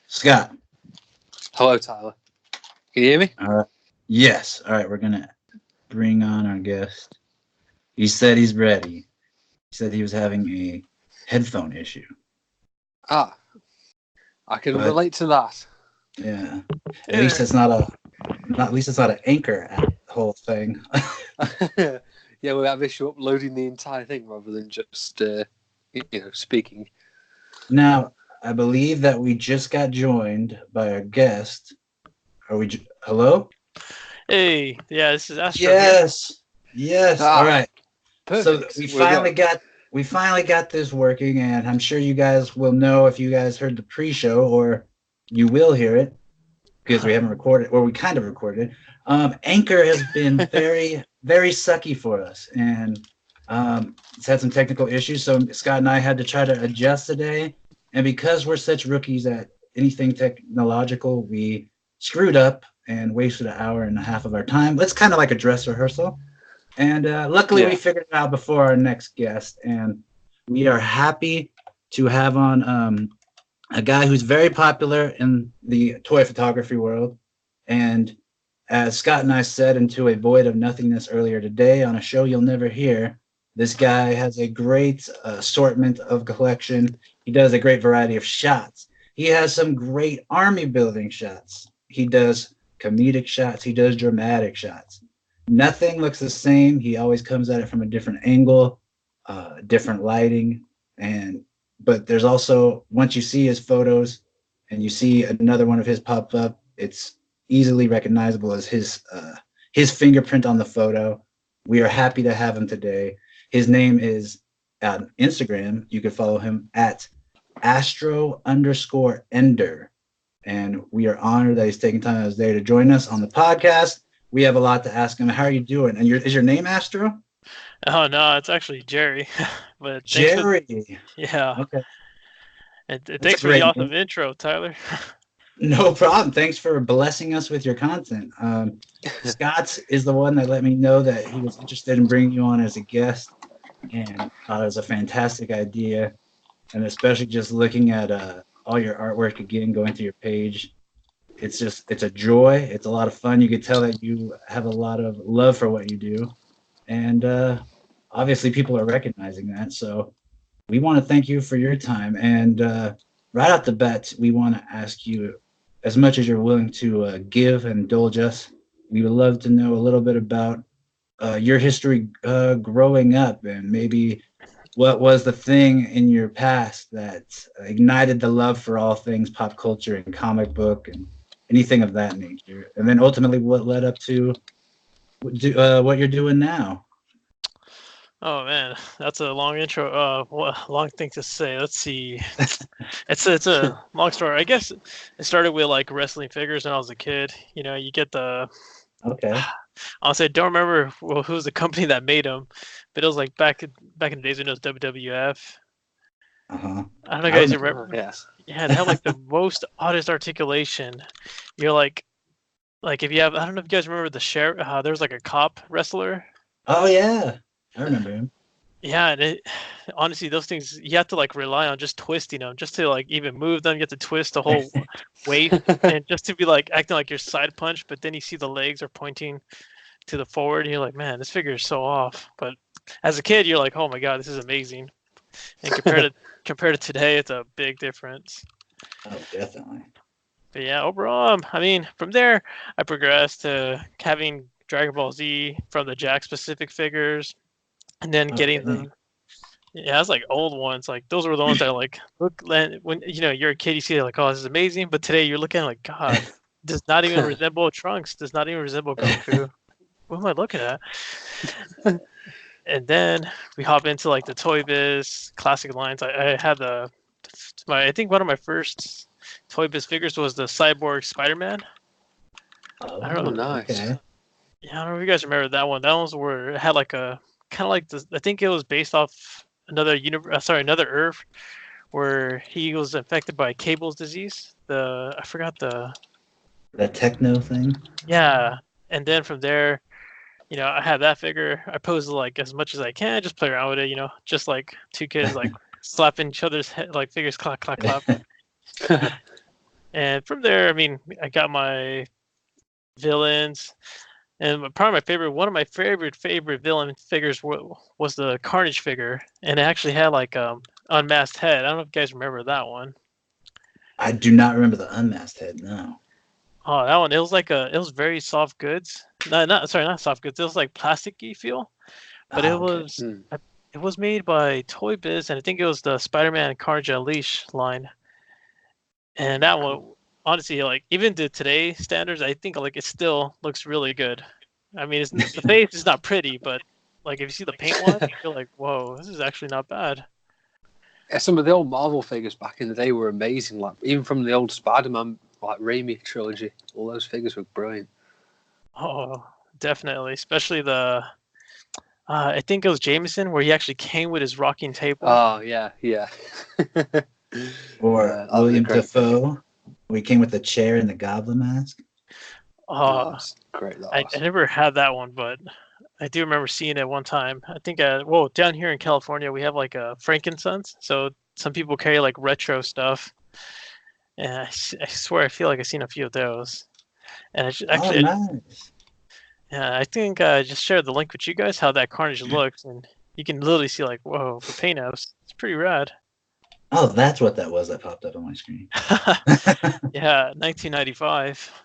Scott. Hello, Tyler. Can you hear me? Yes. All right, we're going to bring on our guest. He said he's ready. He said he was having a headphone issue. I can relate to that. Yeah. At least it's not an anchor whole thing. Yeah, we have issue uploading the entire thing rather than just speaking. Now, I believe that we just got joined by our guest. Are we? Hello? Hey, yeah, this is Astro. Yes. All right. Perfect. So we finally got this working, and I'm sure you guys will know if you guys heard the pre-show, or you will hear it because we haven't recorded, or we kind of recorded it. Anchor has been very, very sucky for us, and it's had some technical issues. So Scott and I had to try to adjust today, and because we're such rookies at anything technological, we screwed up and wasted an hour and a half of our time. It's kind of like a dress rehearsal. And luckily, we figured it out before our next guest. And we are happy to have on a guy who's very popular in the toy photography world. And as Scott and I said into a void of nothingness earlier today on a show you'll never hear, this guy has a great assortment of collection. He does a great variety of shots. He has some great army building shots. He does comedic shots. He does dramatic shots. Nothing looks the same. He always comes at it from a different angle, different lighting. But there's also, once you see his photos and you see another one of his pop up, it's easily recognizable as his fingerprint on the photo. We are happy to have him today. His name is on Instagram. You can follow him at Astro_Ender. And we are honored that he's taking time out of his day to join us on the podcast. We have a lot to ask him. How are you doing? And is your name Astro? Oh no, it's actually Jerry. But Jerry. Yeah. Okay. And thanks for the awesome intro, Tyler. No problem. Thanks for blessing us with your content. Scott is the one that let me know that he was interested in bringing you on as a guest, and thought it was a fantastic idea. And especially just looking at all your artwork again, going through your page. It's a joy. It's a lot of fun. You could tell that you have a lot of love for what you do. And obviously people are recognizing that. So we want to thank you for your time. And right off the bat, we want to ask you, as much as you're willing to give and indulge us, we would love to know a little bit about your history growing up, and maybe what was the thing in your past that ignited the love for all things pop culture and comic book and anything of that nature, and then ultimately what led up to what you're doing now. Oh man, that's a long intro. Long thing to say. Let's see. It's a long story. I guess it started with like wrestling figures when I was a kid. You know, you get the. Okay. Honestly, I don't remember who was the company that made them, but it was like back in the days when it was WWF. Uh huh. I don't know if you guys remember. Yeah, they have like the most oddest articulation. You're like if you have, I don't know if you guys remember the sheriff. There's like a cop wrestler. Oh yeah, I remember him. Yeah, and honestly, those things you have to like rely on just twisting them, just to like even move them. You have to twist the whole weight, and just to be like acting like your side punch. But then you see the legs are pointing to the forward, and you're like, man, this figure is so off. But as a kid, you're like, oh my god, this is amazing. And compared to today, it's a big difference. Oh, definitely. But yeah, overall, I mean, from there, I progressed to having Dragon Ball Z from the Jack specific figures, and then getting the it's like old ones. Like those were the ones that like look when you're a kid, you see it like, oh, this is amazing. But today you're looking at it like, God, does not even resemble Trunks. Does not even resemble Goku. What am I looking at? And then we hop into like the Toy Biz classic lines. I had I think one of my first Toy Biz figures was the Cyborg Spider-Man. Oh, I don't know. Nice. Okay. Yeah, I don't know if you guys remember that one. That was where it had like a kind of like this. I think it was based off another another Earth, where he was infected by Cable's disease. I forgot the techno thing. Yeah, and then from there, I had that figure. I posed like as much as I can, just play around with it. Just like two kids like slapping each other's head, like figures, clap, clap, clap. And from there, I mean, I got my villains, and probably one of my favorite villain figures was the Carnage figure, and it actually had like unmasked head. I don't know if you guys remember that one. I do not remember the unmasked head. No. Oh, that one. It was like it was very soft goods. No, not soft goods. It was like plasticky feel, but Oh, okay. it was made by Toy Biz, and I think it was the Spider-Man Carnage Unleashed line. And that one, honestly, like even to today's standards, I think like it still looks really good. I mean, the face is not pretty, but like if you see the paint one, you're like, whoa, this is actually not bad. Yeah, some of the old Marvel figures back in the day were amazing. Like even from the old Spider-Man, like Raimi trilogy, all those figures were brilliant. Oh, definitely, especially the. I think it was Jameson where he actually came with his rocking table. Oh yeah. Or William Dafoe. We came with the chair and the goblin mask. Oh, great. I never had that one, but I do remember seeing it one time. I think, down here in California, we have like a Frankincense. So some people carry like retro stuff. And I swear, I feel like I've seen a few of those. And nice. Yeah, I think I just shared the link with you guys, how that Carnage looks. And you can literally see like, whoa, for paint apps. It's pretty rad. Oh, that's what that was that popped up on my screen. Yeah, 1995.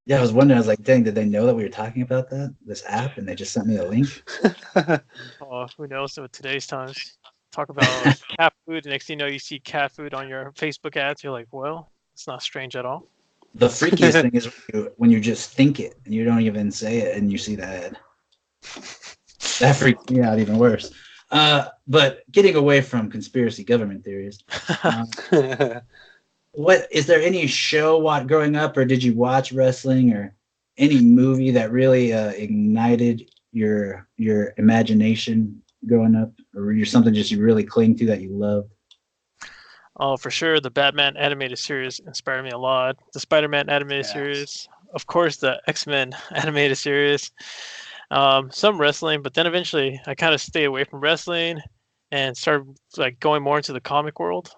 Yeah, I was wondering. I was like, dang, did they know that we were talking about this app, and they just sent me a link? Oh, who knows with today's times? Talk about cat food, and next thing you know, you see cat food on your Facebook ads. You're like, well, it's not strange at all. The freakiest thing is when you just think it, and you don't even say it, and you see the ad. That freaks me out even worse. But getting away from conspiracy government theories, what is there any show growing up, or did you watch wrestling, or any movie that really ignited your imagination growing up, or you're something just you really cling to that you love? Oh, for sure, the Batman animated series inspired me a lot. The Spider-Man animated series, of course, the X-Men animated series. Some wrestling, but then eventually I kind of stayed away from wrestling and started like going more into the comic world.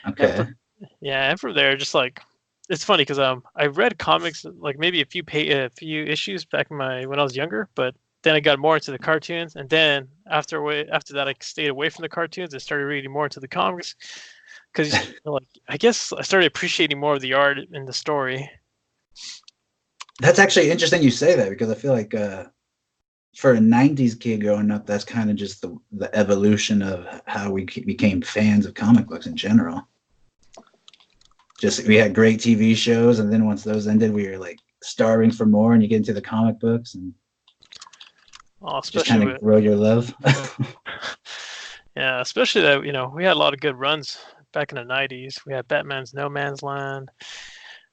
Okay. And from there, just like it's funny because I read comics like maybe a few issues back when I was younger, but then I got more into the cartoons, and then after that I stayed away from the cartoons and started reading more into the comics because like I guess I started appreciating more of the art and the story. That's actually interesting you say that, because I feel like for a 90s kid growing up, that's kind of just the evolution of how we became fans of comic books in general. Just we had great TV shows, and then once those ended, we were like starving for more, and you get into the comic books and just kind of grow your love. Yeah, especially that we had a lot of good runs back in the 90s. We had Batman's No Man's Land,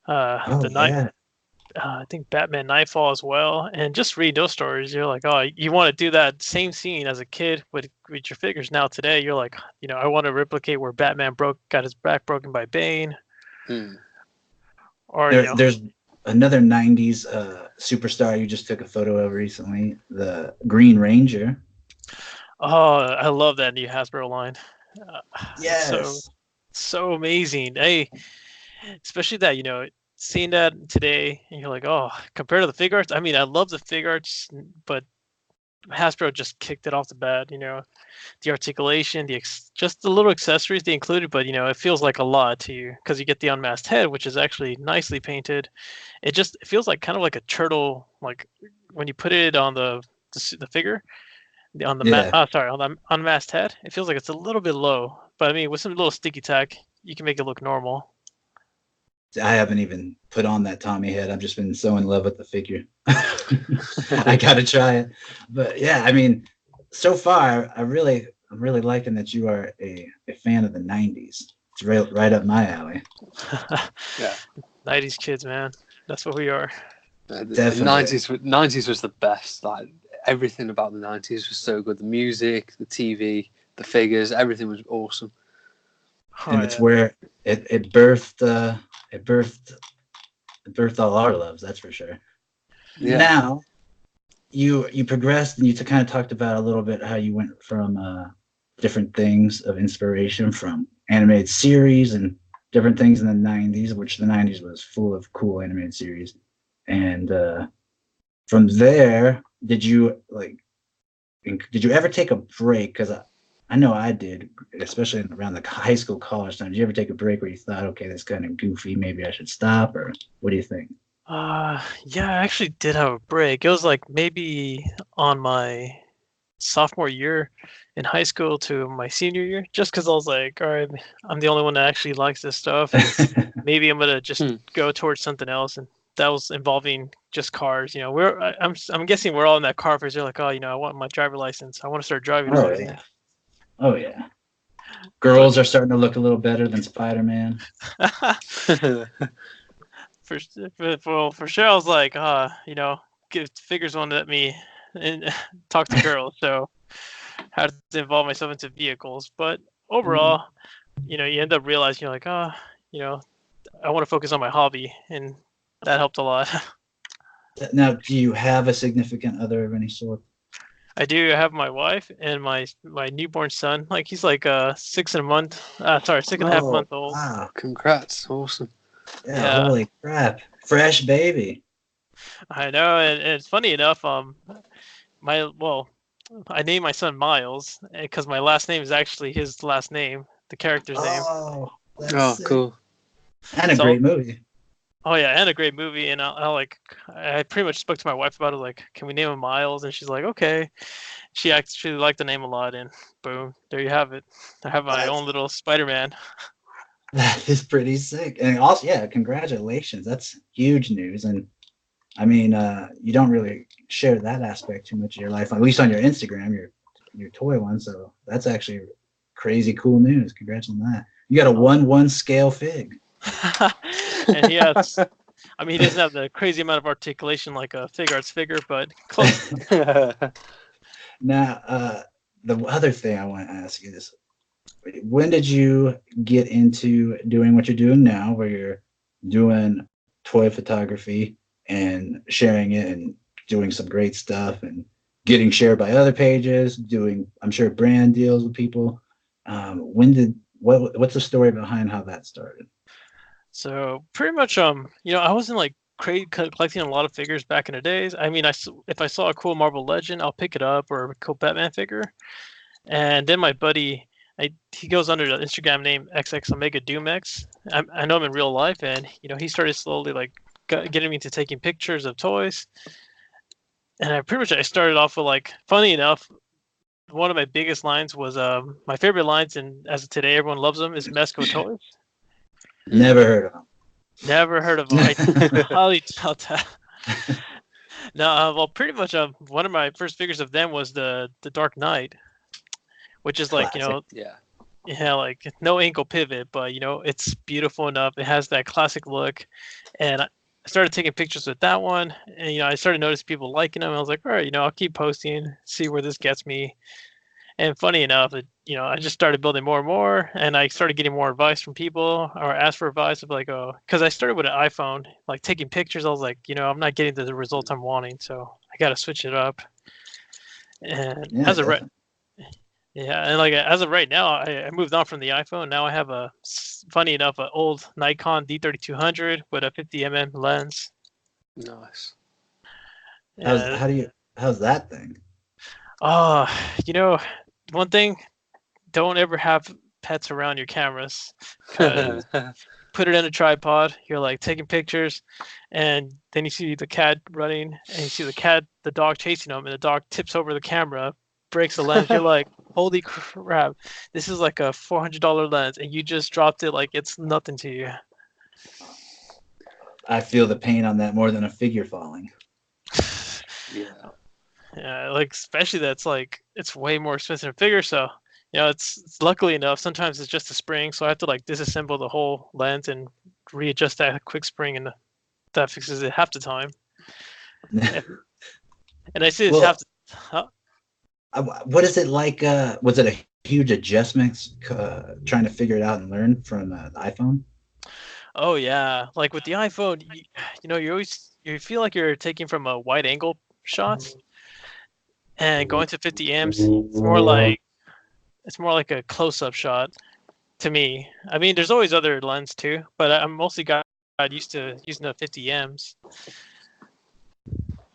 I think Batman Nightfall as well, and just read those stories. You're like, oh, you want to do that same scene as a kid with your figures. Now today, you're like, I want to replicate where Batman got his back broken by Bane. Or there's another 90s superstar you just took a photo of recently, the Green Ranger. Oh, I love that new Hasbro line. Yes. So amazing. Hey, especially that, seeing that today, and you're like, oh, compared to the fig arts, I mean, I love the fig arts, but Hasbro just kicked it off the bat. The articulation, just the little accessories they included, but it feels like a lot to you because you get the unmasked head, which is actually nicely painted. It feels like kind of like a turtle, like when you put it on the figure, on the unmasked head. It feels like it's a little bit low, but I mean, with some little sticky tack, you can make it look normal. I haven't even put on that Tommy head. I've just been so in love with the figure. I gotta try it. But yeah, I mean, so far, I'm really liking that you are a fan of the 90s. It's right up my alley. Yeah, 90s kids, man. That's what we are. The 90s was the best. Like everything about the 90s was so good. The music, the TV, the figures, everything was awesome. And it's where it birthed all our loves, that's for sure. Yeah. Now you progressed, and you kind of talked about a little bit how you went from different things of inspiration from animated series and different things in the 90s, which the 90s was full of cool animated series. And from there, did you ever take a break? Because I know I did, especially around the high school, college time. Did you ever take a break where you thought, okay, that's kind of goofy, maybe I should stop, or what do you think? Yeah, I actually did have a break. It was like maybe on my sophomore year in high school to my senior year, just because I was like, all right, I'm the only one that actually likes this stuff, and maybe I'm gonna just go towards something else. And that was involving just cars. You know, I'm guessing we're all in that car phase. You're like, oh, I want my driver license. I want to start driving Oh again. yeah, oh yeah. Girls are starting to look a little better than Spider-Man. For sure, I was like, Figures won't let me and talk to girls, so I had to involve myself into vehicles. But overall, you end up realizing you're like, I want to focus on my hobby, and that helped a lot. Now, do you have a significant other of any sort? I do have my wife and my newborn son. Like he's like 6.5 month old. Wow. Congrats, awesome. Yeah, holy crap. Fresh baby. I know, and it's funny enough, I named my son Miles because my last name is actually his last name, the character's name. Oh, cool. And a great movie. Oh yeah, and a great movie. And I pretty much spoke to my wife about it, like, can we name him Miles? And she's like, okay. She actually liked the name a lot, and boom, there you have it. I have my own little Spider-Man. That is pretty sick. And also, yeah, congratulations. That's huge news. And I mean, you don't really share that aspect too much of your life, at least on your Instagram, your toy one. So that's actually crazy cool news. Congrats on that. You got a 1/1 scale fig. And he doesn't have the crazy amount of articulation like a Fig Arts figure, but close. Now, the other thing I want to ask you is, when did you get into doing what you're doing now, where you're doing toy photography and sharing it and doing some great stuff and getting shared by other pages, doing, I'm sure, brand deals with people? What's the story behind how that started? So pretty much, I wasn't like collecting a lot of figures back in the days. I mean, if I saw a cool Marvel Legend, I'll pick it up, or a cool Batman figure. And then my buddy, he goes under the Instagram name XX Omega Doomex. I know him in real life, and he started slowly like getting me into taking pictures of toys. And I started off with, like, funny enough, one of my biggest lines was my favorite lines, and as of today everyone loves them, is Mesco Toys. Never heard of them. Never heard of them. I highly doubt that. No, well, pretty much one of my first figures of them was the Dark Knight, which is like, like no ankle pivot, but it's beautiful enough. It has that classic look, and I started taking pictures with that one, and I started noticing people liking them. I was like, all right, I'll keep posting, see where this gets me. And funny enough, I just started building more and more, and I started getting more advice from people, or asked for advice of like, because I started with an iPhone, like taking pictures. I was like, I'm not getting the results I'm wanting, so I got to switch it up. And as of right now, I moved on from the iPhone. Now I have funny enough, an old Nikon D3200 with a 50mm lens. Nice. How's that thing? One thing, don't ever have pets around your cameras. Put it in a tripod. You're like taking pictures, and then you see the cat running, and you see the dog chasing him, and the dog tips over the camera, breaks the lens. You're like, holy crap, this is like a $400 lens, and you just dropped it like it's nothing to you. I feel the pain on that more than a figure falling. Yeah, like, especially that's like, it's way more expensive to figure. So, it's luckily enough, sometimes it's just a spring, so I have to like disassemble the whole lens and readjust that quick spring, and that fixes it half the time. And I see it's half the what is it like? Was it a huge adjustment trying to figure it out and learn from the iPhone? Oh yeah, like with the iPhone, you feel like you're taking from a wide angle shots, and going to 50 amps, it's more like a close-up shot. to me. I mean, there's always other lens too, but I'm mostly got used to using the 50Ms.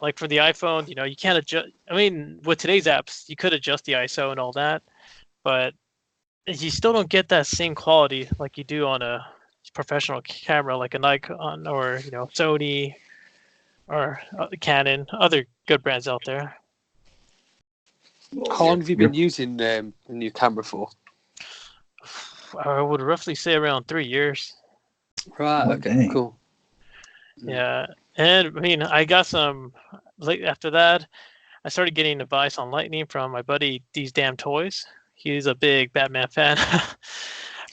Like for the iPhone, you can't adjust. I mean, with today's apps, you could adjust the ISO and all that, but you still don't get that same quality like you do on a professional camera, like a Nikon or Sony or Canon, other good brands out there. How long have you been using the new camera for? I would roughly say around 3 years. Right. Okay. Cool. Yeah, and I mean, I got some. After that, I started getting advice on Lightning from my buddy These Damn Toys. He's a big Batman fan,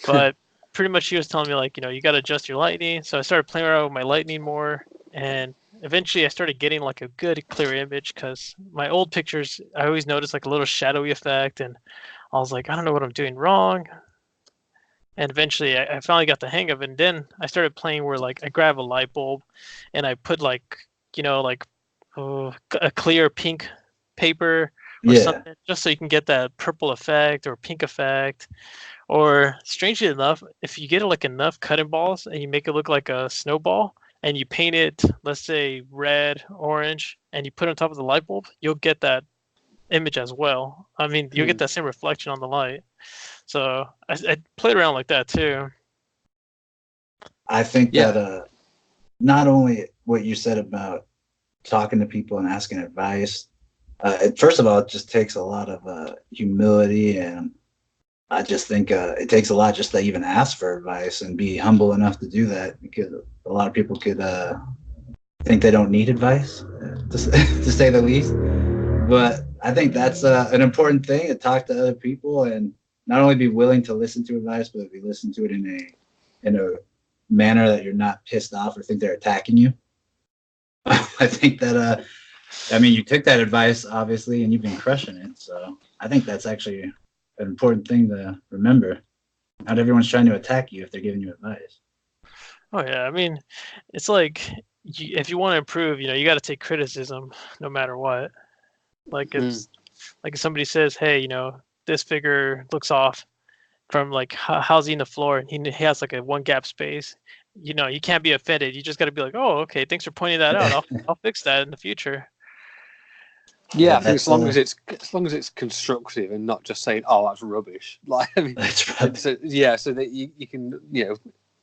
but pretty much he was telling me like, you got to adjust your Lightning. So I started playing around with my Lightning more, and eventually I started getting like a good clear image because my old pictures, I always noticed like a little shadowy effect, and I was like, I don't know what I'm doing wrong. And eventually I finally got the hang of it. And then I started playing where like I grab a light bulb and I put like, a clear pink paper or something, just so you can get that purple effect or pink effect. Or strangely enough, if you get like enough cutting balls and you make it look like a snowball and you paint it, let's say red, orange, and you put it on top of the light bulb, you'll get that image as well. I mean, you'll get that same reflection on the light. So I played around like that too. I think that not only what you said about talking to people and asking advice, first of all, it just takes a lot of humility, and I just think it takes a lot just to even ask for advice and be humble enough to do that, because a lot of people could think they don't need advice, to say the least. But I think that's an important thing, to talk to other people and not only be willing to listen to advice, but be listen to it in a manner that you're not pissed off or think they're attacking you. I think that I mean, you took that advice obviously, and you've been crushing it. So I think that's actually an important thing to remember. Not everyone's trying to attack you if they're giving you advice. Oh yeah, I mean, it's like if you want to improve, you got to take criticism no matter what. Like if somebody says, "Hey, this figure looks off from like housing the floor, and he has like a one gap space." You can't be offended. You just got to be like, "Oh, okay, thanks for pointing that out. I'll fix that in the future." Yeah, I think as long as it's constructive and not just saying, "Oh, that's rubbish." Like, I mean, that's right. So that you can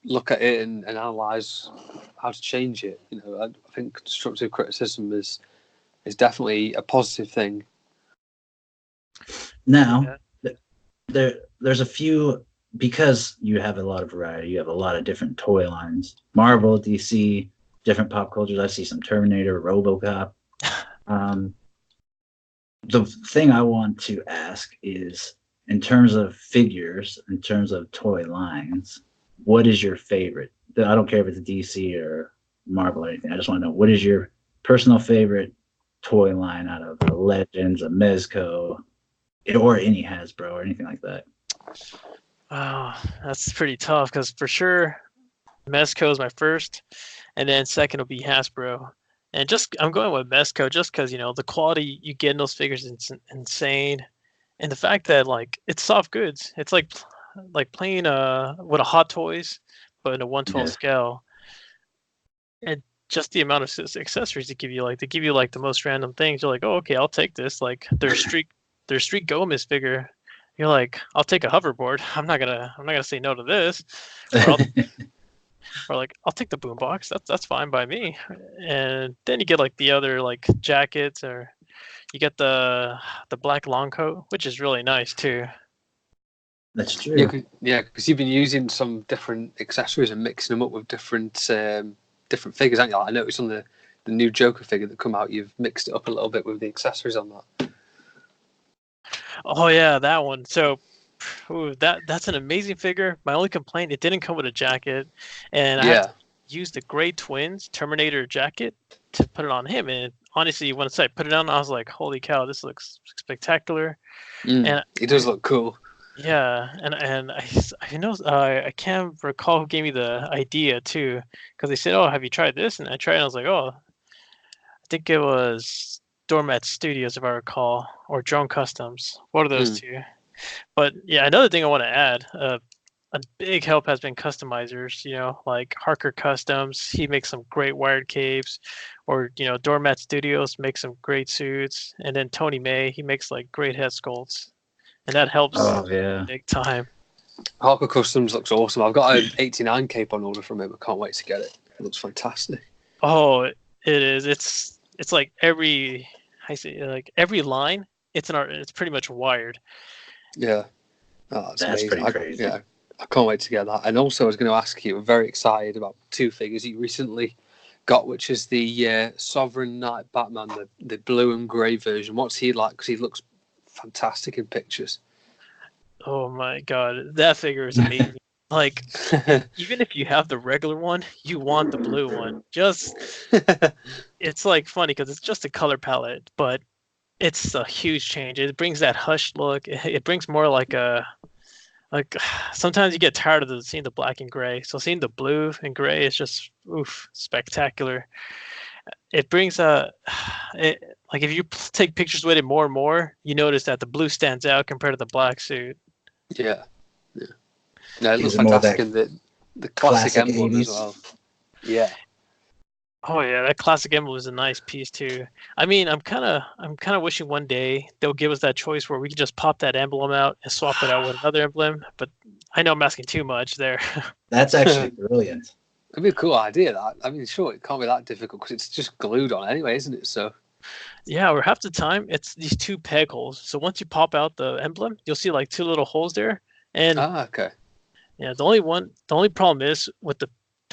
look at it and analyze how to change it. I think constructive criticism is definitely a positive thing. Now, there's a few, because you have a lot of variety. You have a lot of different toy lines: Marvel, DC, different pop cultures. I see some Terminator, RoboCop. The thing I want to ask is, in terms of figures, in terms of toy lines, what is your favorite? I don't care if it's DC or Marvel or anything. I just want to know, what is your personal favorite toy line out of Legends, a Mezco, or any Hasbro or anything like that? Oh, that's pretty tough, because for sure Mezco is my first, and then second will be Hasbro. And I'm going with Mezco just because the quality you get in those figures is insane, and the fact that like it's soft goods. It's like playing with a Hot Toys, but in a 1/12 scale. And just the amount of accessories they give you, like they give you like the most random things. You're like, oh, okay, I'll take this. Like their Street Gomez figure. You're like, I'll take a hoverboard. I'm not gonna say no to this. Or like, I'll take the boombox. That's fine by me. And then you get like the other like jackets, or you get the black long coat, which is really nice too. That's true. Yeah, because you've been using some different accessories and mixing them up with different figures, haven't you? I noticed on the new Joker figure that come out, you've mixed it up a little bit with the accessories on that. Oh yeah, that one. So that's an amazing figure. My only complaint, it didn't come with a jacket, and I had to use the Gray Twins Terminator jacket to put it on him. And honestly, once I put it on, I was like, "Holy cow, this looks spectacular!" And it does look cool. Yeah, and I can't recall who gave me the idea too, because they said, "Oh, have you tried this?" And I tried, and I was like, "Oh, I think it was Doormat Studios, if I recall, or Drone Customs. One of those two." But yeah, another thing I want to add, a big help has been customizers, like Harker Customs. He makes some great wired capes, or Doormat Studios makes some great suits, and then Tony May, he makes like great head sculpts, and that helps Oh yeah. big time. Harper Customs looks awesome. I've got an 89 cape on order from him. I can't wait to get it. It looks fantastic. Oh, it is. It's like every line. It's pretty much wired. Yeah. Oh, that's amazing. pretty crazy. I can't wait to get that. And also, I was going to ask you, I'm very excited about two figures you recently got, which is the Sovereign Knight Batman, the blue and grey version. What's he like? Because he looks fantastic in pictures. Oh my god, that figure is amazing. Like, even if you have the regular one, you want the blue one. It's like funny because it's just a color palette, but it's a huge change. It brings that hushed look. It brings more like sometimes you get tired of seeing the black and gray. So seeing the blue and gray is just spectacular. It brings like if you take pictures with it more and more, you notice that the blue stands out compared to the black suit. Yeah. No, it looks fantastic in the classic emblem 80s. as well. Yeah. Oh yeah, that classic emblem is a nice piece too. I mean, I'm kind of wishing one day they'll give us that choice where we can just pop that emblem out and swap it out with another emblem. But I know I'm asking too much there. That's actually brilliant. It'd be a cool idea, that. I mean, sure, it can't be that difficult because it's just glued on anyway, isn't it? So. Yeah, or half the time it's these two peg holes. So once you pop out the emblem, you'll see like two little holes there. And okay. Yeah, the only problem is with the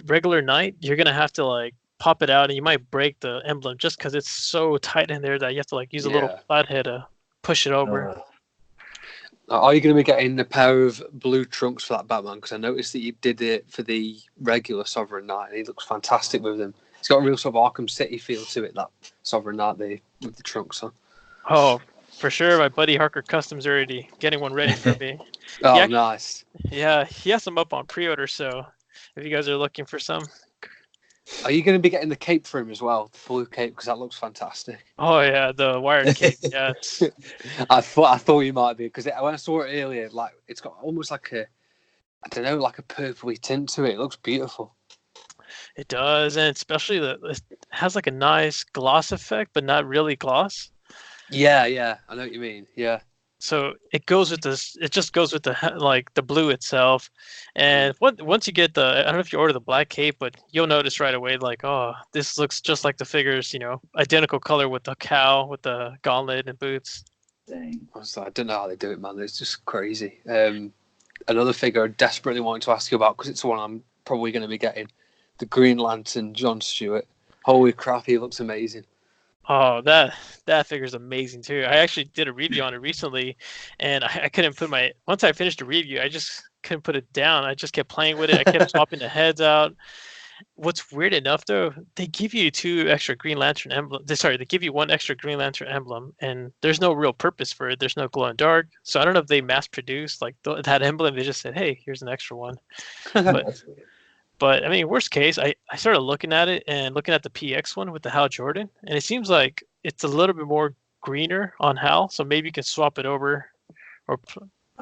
regular Knight, you're gonna have to like pop it out, and you might break the emblem just because it's so tight in there that you have to like use a little flathead to push it over. Are you going to be getting a pair of blue trunks for that Batman? Because I noticed that you did it for the regular Sovereign Knight, and he looks fantastic with them. It's got a real sort of Arkham City feel to it, that Sovereign Knight with the trunks on. Oh, for sure. My buddy Harker Customs already getting one ready for me. Oh, nice. Yeah, he has them up on pre-order, so if you guys are looking for some. Are you going to be getting the cape for him as well, the blue cape, because that looks fantastic? Oh yeah, the wired cape. Yes. I thought you might be, because when I saw it earlier, like it's got almost like a purpley tint to it. It looks beautiful. It does, and especially it has like a nice gloss effect, but not really gloss. Yeah, I know what you mean. Yeah. So it goes with this. It just goes with the blue itself, and once you get I don't know if you order the black cape, but you'll notice right away, like, oh, this looks just like the figures, identical color with the cow, with the gauntlet and boots. Dang. I don't know how they do it, man. It's just crazy. Another figure I desperately wanted to ask you about, because it's the one I'm probably going to be getting, the Green Lantern John Stewart. Holy crap, he looks amazing. Oh, that figure's amazing too. I actually did a review on it recently, and I couldn't once I finished the review, I just couldn't put it down. I just kept playing with it. I kept swapping the heads out. What's weird enough though, they give you two extra Green Lantern emblem. They give you one extra Green Lantern emblem, and there's no real purpose for it. There's no glow in dark. So I don't know if they mass produced like that emblem. They just said, hey, here's an extra one. But I mean, worst case, I started looking at it and looking at the PX one with the Hal Jordan, and it seems like it's a little bit more greener on Hal, so maybe you can swap it over, or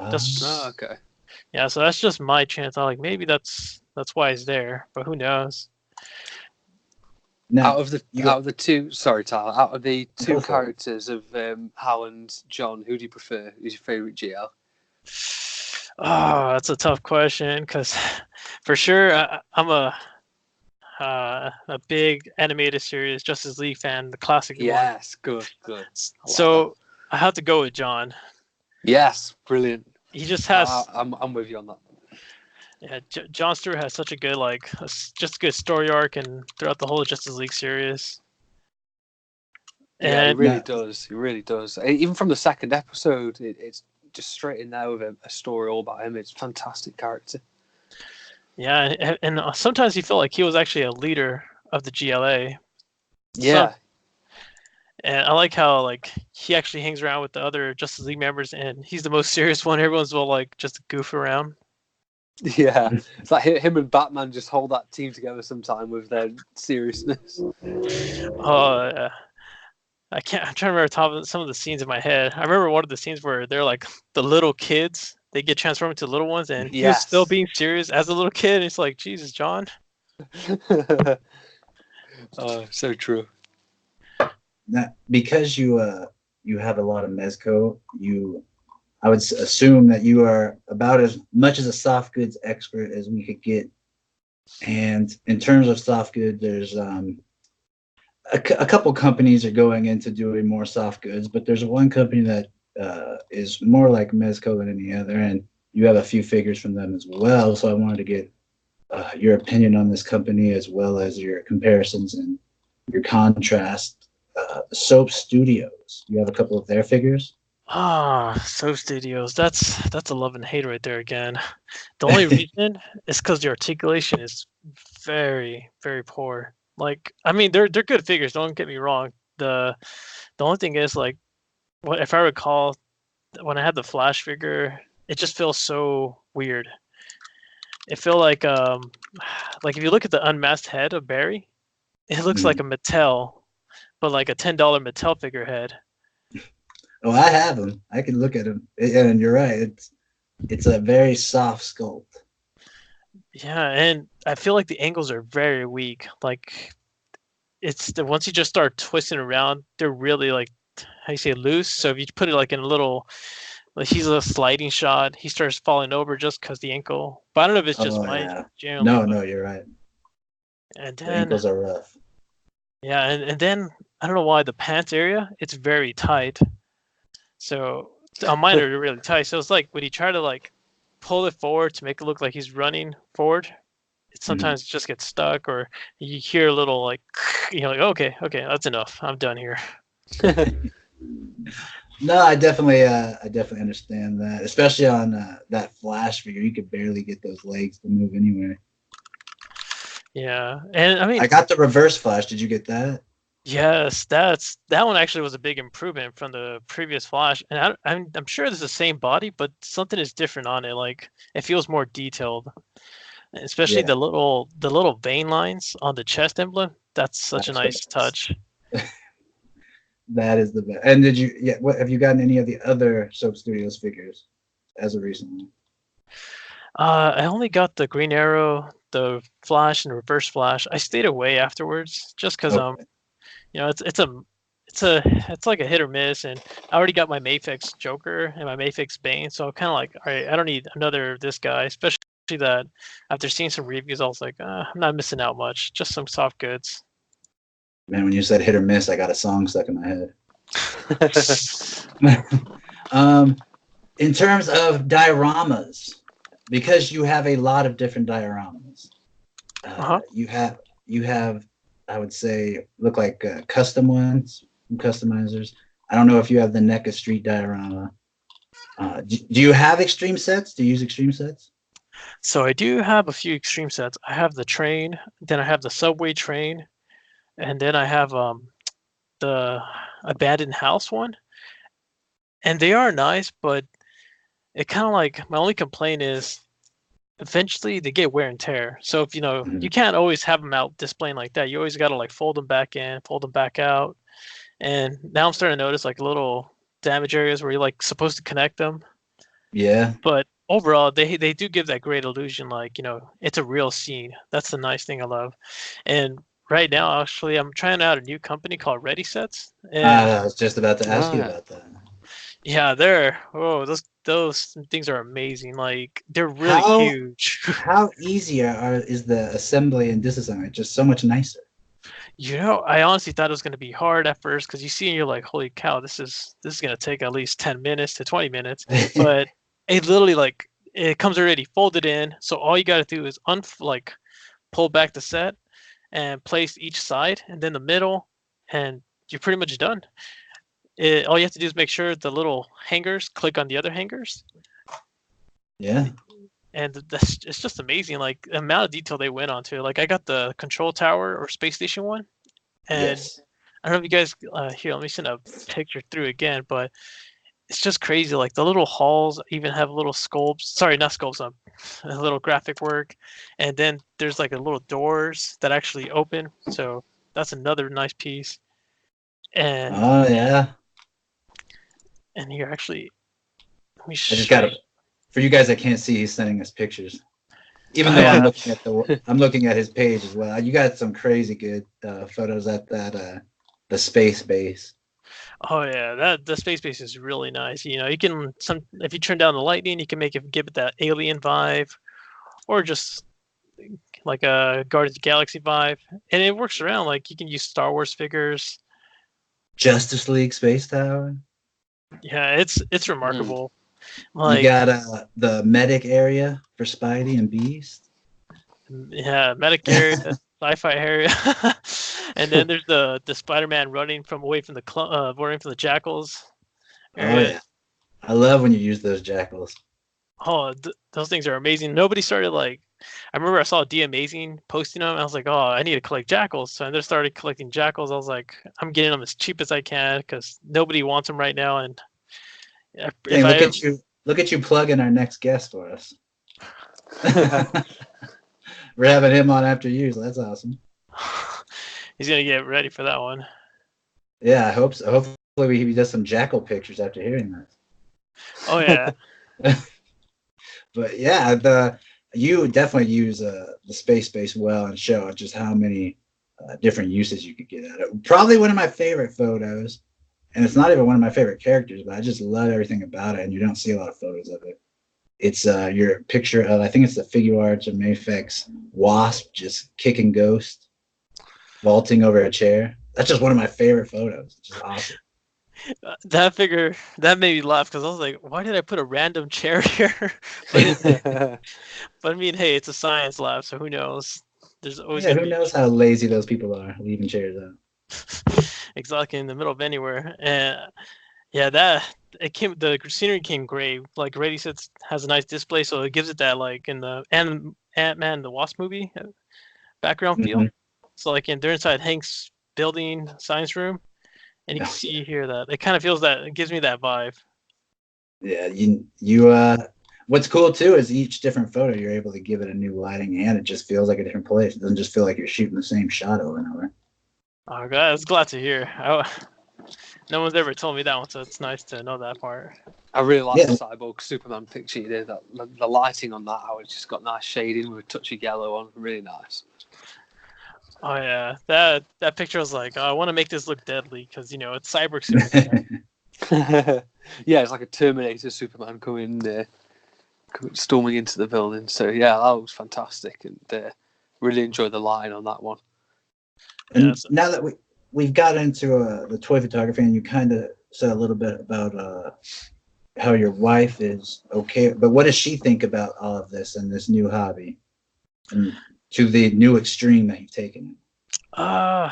just. Okay. Yeah, so that's just my chance. I'm like, maybe that's why it's there, but who knows? Now, out of the two, sorry, Tyler, out of the two characters of Hal and John, who do you prefer? Who's your favorite GL? Oh, that's a tough question, because for sure I'm a big animated series Justice League fan, the classic one. Yes, good. So I have to go with John. Yes, brilliant. He just has. I'm with you on that. Yeah, John Stewart has such a good just a good story arc and throughout the whole Justice League series. Yeah, he really does. Even from the second episode, it's just straight in there with a story all about him. It's a fantastic character. Yeah, and sometimes you feel like he was actually a leader of the GLA. Yeah. And I like how he actually hangs around with the other Justice League members, and he's the most serious one. Everyone's will just goof around. Yeah, it's like him and Batman just hold that team together sometime with their seriousness. Oh, I'm trying to remember some of the scenes in my head. I remember one of the scenes where they're like the little kids they get transformed into little ones, and he was Yes. still being serious as a little kid. It's like, Jesus, John. Oh, so true. Now, because you have a lot of mezco, I would assume that you are about as much as a soft goods expert as we could get. And in terms of soft goods, there's a couple companies are going into doing more soft goods, but there's one company that is more like mezco than any other, and you have a few figures from them as well. So I wanted to get your opinion on this company as well as your comparisons and your contrast. Soap Studios. You have a couple of their figures. Soap Studios. That's a love and hate right there again. The only reason is because the articulation is very, very poor. Like, I mean, they're good figures. Don't get me wrong. The only thing is, like, what if I recall, when I had the Flash figure, it just feels so weird. It feel like if you look at the unmasked head of Barry, it looks like a Mattel, but like a $10 Mattel figure head. Oh, I have them. I can look at them, and you're right. It's a very soft sculpt. Yeah, and I feel like the angles are very weak. Like, once you just start twisting around, they're really, like, how you say, loose. So if you put it like in a little, like, he's a sliding shot, he starts falling over just because the ankle. But I don't know if it's just mine. Generally, No, you're right. And then the ankles are rough. Yeah, and then I don't know why the pants area, it's very tight. So on mine are really tight. So it's like when you try to like pull it forward to make it look like he's running forward, it sometimes just gets stuck, or you hear a little like, like, okay, that's enough. I'm done here. No, I definitely understand that, especially on that Flash figure. You could barely get those legs to move anywhere. Yeah, and I mean, I got the reverse Flash. Did you get that? Yes, that one actually was a big improvement from the previous Flash, and I'm sure it's the same body, but something is different on it. Like, it feels more detailed, especially the little vein lines on the chest emblem. That's such a nice touch. That is the best. And did you? Yeah. What have you gotten any of the other Soap Studios figures as of recently? I only got the Green Arrow, the Flash, and Reverse Flash. I stayed away afterwards just because it's like a hit or miss, and I already got my Mafex Joker and my Mafex Bane, so I'm kind of like, all right, I don't need another this guy, especially that after seeing some reviews, I was like, I'm not missing out much, just some soft goods. Man, when you said hit or miss, I got a song stuck in my head. In terms of dioramas, because you have a lot of different dioramas, you have I would say look like custom ones from customizers. I don't know if you have the NECA Street diorama. Do you have extreme sets? Do you use extreme sets? So I do have a few extreme sets. I have the train, then I have the subway train, and then I have the abandoned house one. And they are nice, but it kind of like, my only complaint is eventually they get wear and tear. So if you can't always have them out displaying like that. You always got to like fold them back in, fold them back out. And now I'm starting to notice like little damage areas where you're like supposed to connect them. Yeah. But overall, they do give that great illusion, like, it's a real scene. That's the nice thing I love. And right now, actually, I'm trying out a new company called Ready Sets. And I was just about to ask you about that. Yeah, those things are amazing. Like, they're really huge. How easy is the assembly and disassembly? Just so much nicer. I honestly thought it was going to be hard at first because you see and you're like, holy cow, this is going to take at least 10 minutes to 20 minutes. But it literally, like, it comes already folded in. So all you got to do is pull back the set and place each side and then the middle, and you're pretty much done. All you have to do is make sure the little hangers click on the other hangers. Yeah. And it's just amazing, like, the amount of detail they went on to. Like, I got the control tower or space station one, and I don't know if you guys here. Let me send a picture through again, but it's just crazy. Like, the little halls even have little sculpts. Sorry, not sculpts. A little graphic work, and then there's like a little doors that actually open. So that's another nice piece. And oh yeah. And here, actually, let me I just got For you guys that can't see, he's sending us pictures. Even though I'm looking at his page as well. You got some crazy good photos at that the space base. Oh yeah, the space base is really nice. You know, you can if you turn down the lighting, you can give it that alien vibe, or just like a Guardians of the Galaxy vibe, and it works around. Like you can use Star Wars figures. Justice League Space Tower. Yeah, it's remarkable. Like, you got the medic area for Spidey and Beast. Yeah, medic area, sci-fi area, and then there's the Spider-Man running away from the jackals. Oh yeah, I love when you use those jackals. Oh, those things are amazing. Nobody started like. I remember I saw D Amazing posting them. And I was like, oh, I need to collect jackals. So I just started collecting jackals. I was like, I'm getting them as cheap as I can because nobody wants them right now. And look at you plugging our next guest for us. We're having him on after you, so that's awesome. He's gonna get ready for that one. Yeah, I hope so. Hopefully he does some jackal pictures after hearing that. Oh yeah. But yeah, you definitely use the space base well and show just how many different uses you could get at it. Probably one of my favorite photos, and it's not even one of my favorite characters, but I just love everything about it, and you don't see a lot of photos of it. It's your picture of, I think it's the Figure Arts or Mayfix Wasp just kicking Ghost, vaulting over a chair. That's just one of my favorite photos. It's just awesome. That figure, that made me laugh because I was like, why did I put a random chair here? But I mean, hey, it's a science lab, so who knows? There's always who knows how lazy those people are leaving chairs out. Exactly, in the middle of anywhere. And yeah, the scenery came great. Like Grady said, has a nice display, so it gives it that like in the Ant-Man the Wasp movie background feel. So like they're inside Hank's building science room, and you can see here that it kind of feels that it gives me that vibe. Yeah, you what's cool too is each different photo you're able to give it a new lighting, and it just feels like a different place. It doesn't just feel like you're shooting the same shot over and over. Oh, God, I was glad to hear. No one's ever told me that one, so it's nice to know that part. I really like the Cyborg Superman picture you did. The lighting on that, how it's just got nice shading with a touch of yellow on. Really nice. Oh yeah, that picture was like, I want to make this look deadly because it's Cyborg Superman. Yeah, it's like a Terminator Superman coming storming into the building. So yeah, that was fantastic, and really enjoyed the line on that one. And now that we've got into the toy photography, and you kind of said a little bit about how your wife is okay, but what does she think about all of this and this new hobby, and to the new extreme that you've taken it?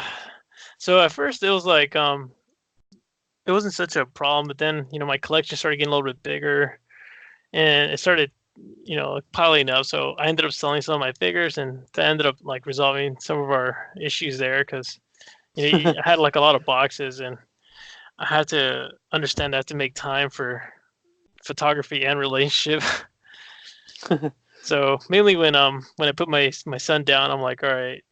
So at first it was like it wasn't such a problem, but then my collection started getting a little bit bigger, and it started piling up. So I ended up selling some of my figures, and that ended up like resolving some of our issues there because I had like a lot of boxes, and I had to understand that to make time for photography and relationship. So mainly when I put my son down, I'm like, all right,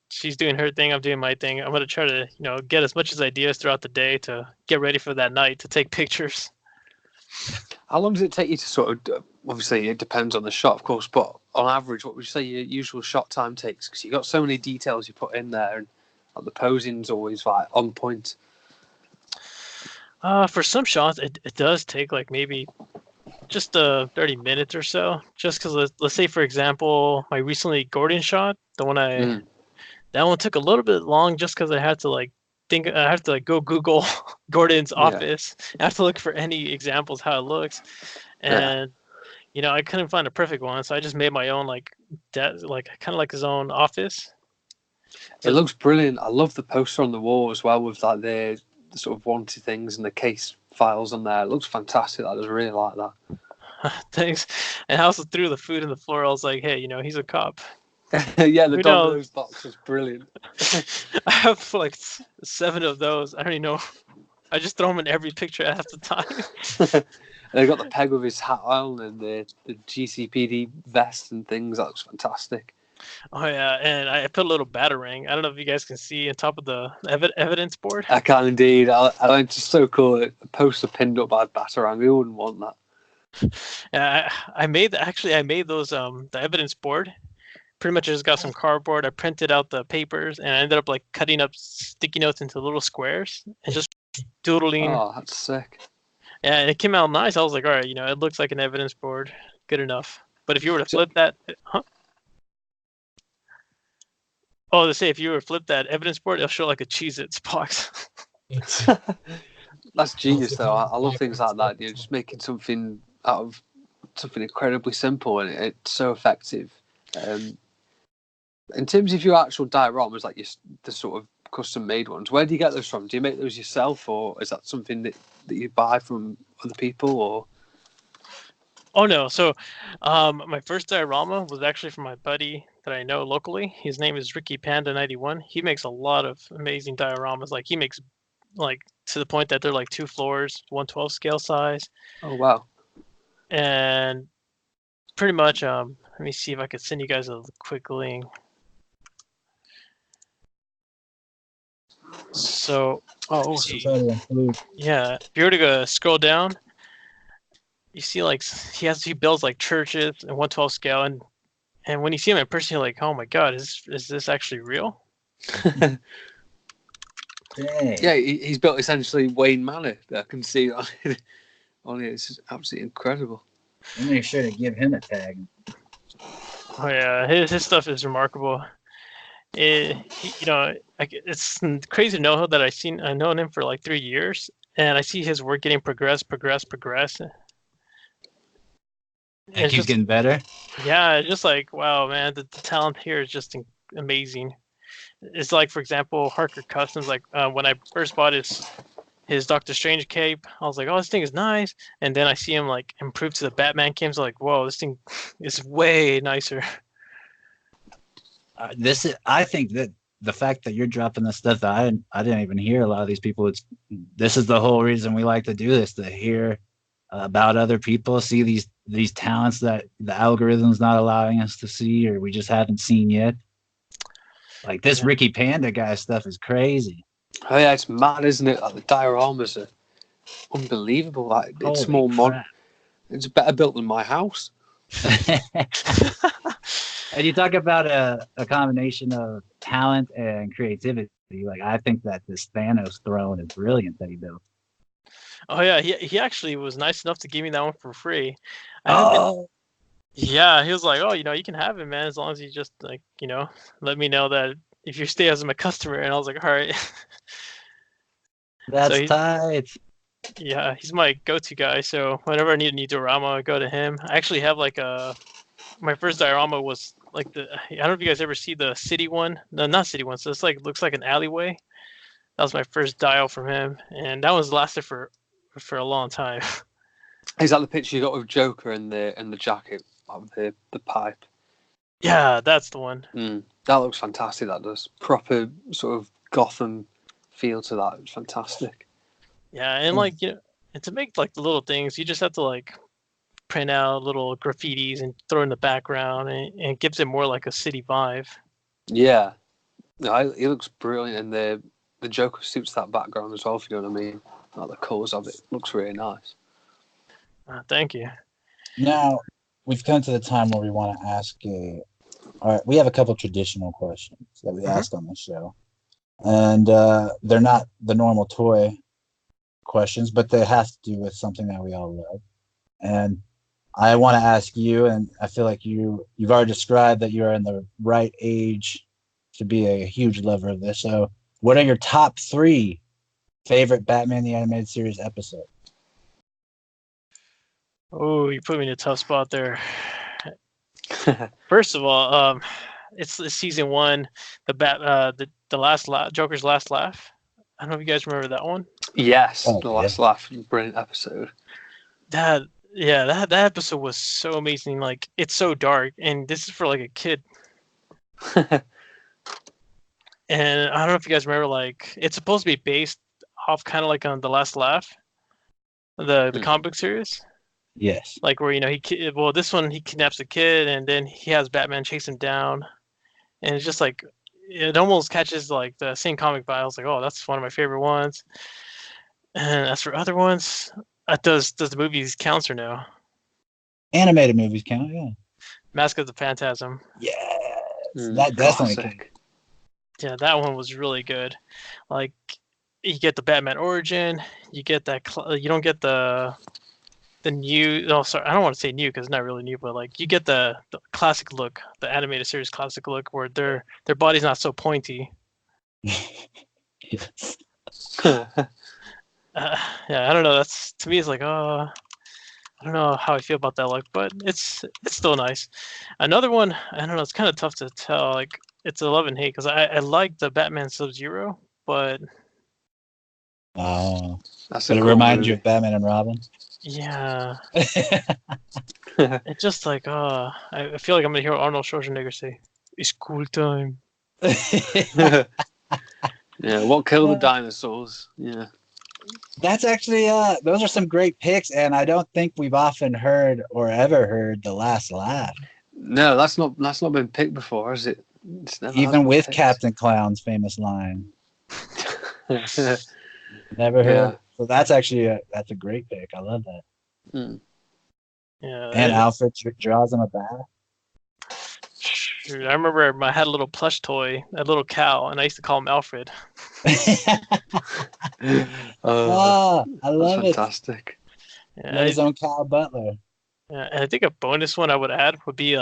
she's doing her thing, I'm doing my thing. I'm gonna try to get as much as ideas throughout the day to get ready for that night to take pictures. How long does it take you to sort of? Obviously, it depends on the shot, of course, but on average, what would you say your usual shot time takes? Because you've got so many details you put in there, and like, the posing's always like on point. For some shots, it does take like maybe just 30 minutes or so. Just because let's say, for example, my recently Gordon shot, the one that one took a little bit long just because I had to like I have to like go Google Gordon's office. I have to look for any examples how it looks, and I couldn't find a perfect one, so I just made my own like kind of like his own office. It looks brilliant. I love the poster on the wall as well with like the sort of wanted things and the case files on there. It looks fantastic. I just really like that. Thanks. And I also threw the food in the floor. I was like, hey, he's a cop. Yeah, the Domino's box was brilliant. I have like 7 of those. I don't even know. I just throw them in every picture half the time. They got the peg with his hat on and the GCPD vest and things. That looks fantastic. Oh yeah, and I put a little batarang. I don't know if you guys can see on top of the evidence board. I can indeed. It's just so cool. A poster pinned up by a batarang. Who wouldn't want that? Yeah, I made I made those the evidence board. Pretty much just got some cardboard. I printed out the papers and I ended up like cutting up sticky notes into little squares and just doodling. Oh, that's sick. Yeah, and it came out nice. I was like, all right, it looks like an evidence board. Good enough. But if you were to So- flip that, huh? Oh, to say if you were to flip that evidence board, it'll show like a Cheez-Its box. That's genius, though. I love things like that. You're just making something out of something incredibly simple, and it's so effective. In terms of your actual dioramas, like the sort of custom-made ones, where do you get those from? Do you make those yourself, or is that something that you buy from other people? Or Oh no! So, my first diorama was actually from my buddy that I know locally. His name is Ricky Panda 91. He makes a lot of amazing dioramas. Like he makes, like to the point that they're like 2 floors, 1/12 scale size, oh wow, and pretty much. Let me see if I could send you guys a quick link. So, oh see, awesome. yeah, if you were to go scroll down, you see like he builds like churches in 1/12 scale, and when you see him in person, you're like, oh my god, is this actually real? Dang. Yeah, he's built essentially Wayne Manor. I can see on it. It's absolutely incredible. I'll make sure to give him a tag. Oh yeah, his stuff is remarkable. It's crazy to know that I've known him for like 3 years, and I see his work getting progress. And keeps getting better. Yeah, it's just like wow, man, the talent here is just amazing. It's like, for example, Harker Customs. Like when I first bought his Doctor Strange cape, I was like, oh, this thing is nice, and then I see him like improve to the Batman cape. So like, whoa, this thing is way nicer. I think that the fact that you're dropping this stuff that I didn't even hear a lot of these people. This is the whole reason we like to do this, to hear about other people, see these talents that the algorithm's not allowing us to see, or we just haven't seen yet. Like this Ricky Panda guy stuff is crazy. Oh yeah, it's mad, isn't it? Like the dioramas are unbelievable. Like it's more modern. It's better built than my house. And you talk about a combination of talent and creativity. Like I think that this Thanos throne is brilliant that he built. Oh yeah, he actually was nice enough to give me that one for free. Yeah, he was like, oh, you can have it, man, as long as you just like, let me know that if you stay as my customer. And I was like, all right. That's tight. Yeah, he's my go-to guy. So whenever I need a new diorama, I go to him. I actually have like my first diorama was like I don't know if you guys ever see the city one. No, not city one. So it's like looks like an alleyway. That was my first dial from him, and that was lasted for a long time. Is that the picture you got with Joker and the jacket, like the pipe? Yeah, that's the one. That looks fantastic. That does proper sort of Gotham feel to that. It's fantastic. Yeah, and like and to make like the little things, you just have to like print out little graffitis and throw in the background, and it gives it more like a city vibe. Yeah, no, he looks brilliant, and the Joker suits that background as well. If you know what I mean, like the colours of it looks really nice. Thank you. Now we've come to the time where we want to ask all right, we have a couple traditional questions that we ask on the show, and they're not the normal toy questions, but they have to do with something that we all love. And I want to ask you, and I feel like you've already described that you're in the right age to be a huge lover of this. So what are your top 3 favorite Batman the Animated Series episodes? Oh, you put me in a tough spot there. First of all, it's season 1, the last Joker's last laugh. I don't know if you guys remember that one. Yes, the last laugh, brilliant episode. That episode was so amazing. Like it's so dark, and this is for like a kid. And I don't know if you guys remember, like it's supposed to be based off kind of like on the Last Laugh, the comic book series. Yes. Like where this one he kidnaps a kid, and then he has Batman chase him down, and it's just like it almost catches like the same comic vibe. I was like, oh, that's one of my favorite ones. And as for other ones, does the movies count or no? Animated movies count, yeah. Mask of the Phantasm. Yeah, that definitely classic. counts. Yeah, that one was really good. Like, you get the Batman origin. You get that. You don't get the new. Oh, sorry, I don't want to say new because it's not really new, but like you get the classic look, the animated series classic look, where their body's not so pointy. Yes. Yeah, I don't know. That's to me, it's like, I don't know how I feel about that look, but it's still nice. Another one, I don't know. It's kind of tough to tell. Like, it's a love and hate because I like the Batman Sub-Zero, but Oh, That's but a it cool reminds you movie. of Batman and Robin. yeah, it's just like, I feel like I'm gonna hear Arnold Schwarzenegger say, "It's cool time." Yeah, what killed the dinosaurs? Yeah. That's actually those are some great picks, and I don't think we've often heard or ever heard the last laugh. No, that's not been picked before, has it? It's never has Even been with picked. Captain Clown's famous line. Never heard. Yeah. So that's actually that's a great pick. I love that. Mm. Yeah, And Alfred draws him a bath. Shoot, I remember I had a little plush toy, a little cow, and I used to call him Alfred. Oh, I That's love it. fantastic. Yeah, His own Kyle Butler. and I think a bonus one I would add would be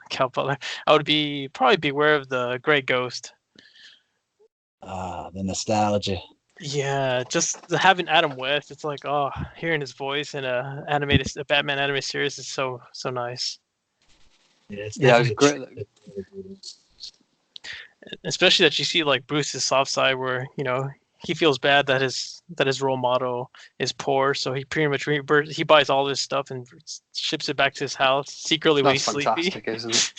Cal Butler. I would probably beware of the Gray Ghost. Ah, the nostalgia. Yeah, just having Adam West, it's like, hearing his voice in a Batman animated series is so nice. Yeah, it's Yeah, it was definitely great. Especially that you see like Bruce's soft side, where he feels bad that his role model is poor, so he pretty much he buys all this stuff and ships it back to his house secretly when he's That's sleepy. fantastic, isn't it?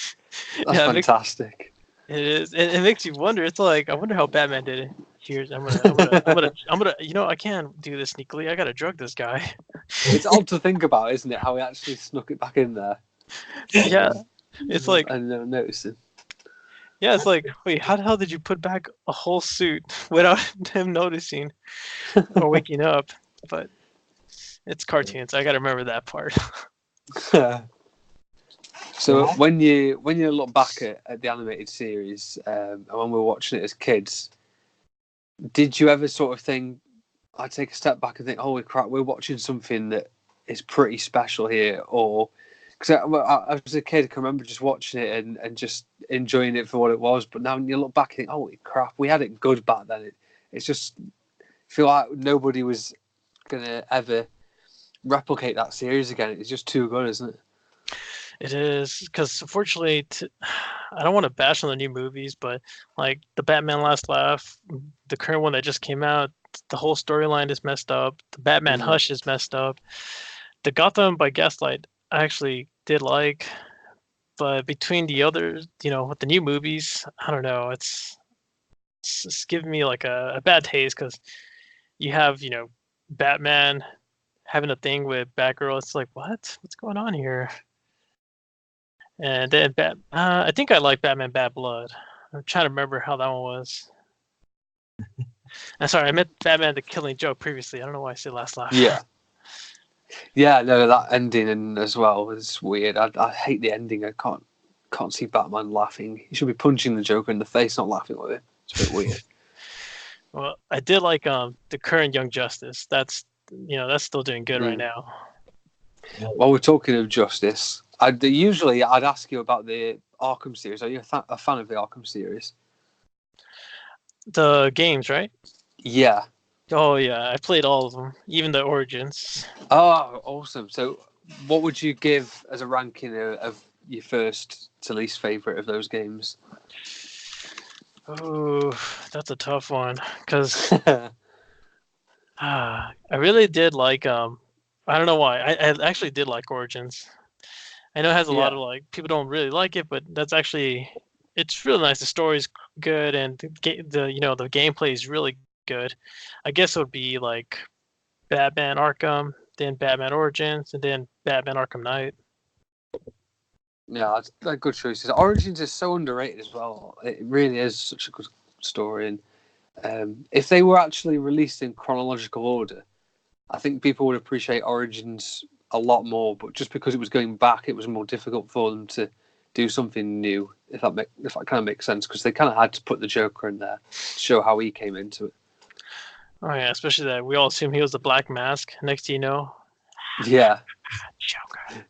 That's Yeah, fantastic. it is. It makes you wonder. It's like, I wonder how Batman did it. Here's I'm gonna. I can't do this sneakily. I gotta drug this guy. It's odd to think about, isn't it? How he actually snuck it back in there. Yeah, it's like, I never noticed it. yeah, it's like, wait, how the hell did you put back a whole suit without him noticing or waking up? But it's cartoons. I gotta remember that part. So when you look back at the animated series, and when we were watching it as kids, did you ever sort of think, I take a step back and think, holy crap, we're watching something that is pretty special here? Or because I was a kid, I can remember just watching it and just enjoying it for what it was. But now when you look back and think, holy crap, we had it good back then. It's just feel like nobody was gonna ever replicate that series again. It's just too good, isn't it? It is, because unfortunately, I don't want to bash on the new movies, but like the Batman Last Laugh, the current one that just came out, the whole storyline is messed up. The Batman Hush is messed up. The Gotham by Gaslight I actually did like, but between the others, with the new movies, I don't know. It's giving me like a bad taste because you have Batman having a thing with Batgirl. It's like, what's going on here? And then I think I like Batman Bad Blood. I'm trying to remember how that one was. I'm sorry, I meant Batman the Killing Joke previously. I don't know why I said Last Laugh. Yeah, no, that ending as well was weird. I hate the ending. I can't see Batman laughing. He should be punching the Joker in the face, not laughing with it. It's a bit weird. Well, I did like the current Young Justice. That's still doing good right now. While we're talking of Justice, I'd ask you about the Arkham series. Are you a fan of the Arkham series? The games, right? Yeah. Oh yeah, I played all of them, even the Origins. Oh, awesome! So, what would you give as a ranking of your first to least favorite of those games? Oh, that's a tough one because I really did like I don't know why. I actually did like Origins. I know it has a lot of like people don't really like it, but it's really nice. The story's good and the gameplay is really good. I guess it would be like Batman Arkham, then Batman Origins, and then Batman Arkham Knight. Yeah, that's good choices. Origins is so underrated as well. It really is such a good story, and if they were actually released in chronological order, I think people would appreciate Origins a lot more, but just because it was going back, it was more difficult for them to do something new. If that kind of makes sense, because they kind of had to put the Joker in there to show how he came into it. Oh yeah, especially that we all assume he was the Black Mask. Next thing you know, Yeah, Joker.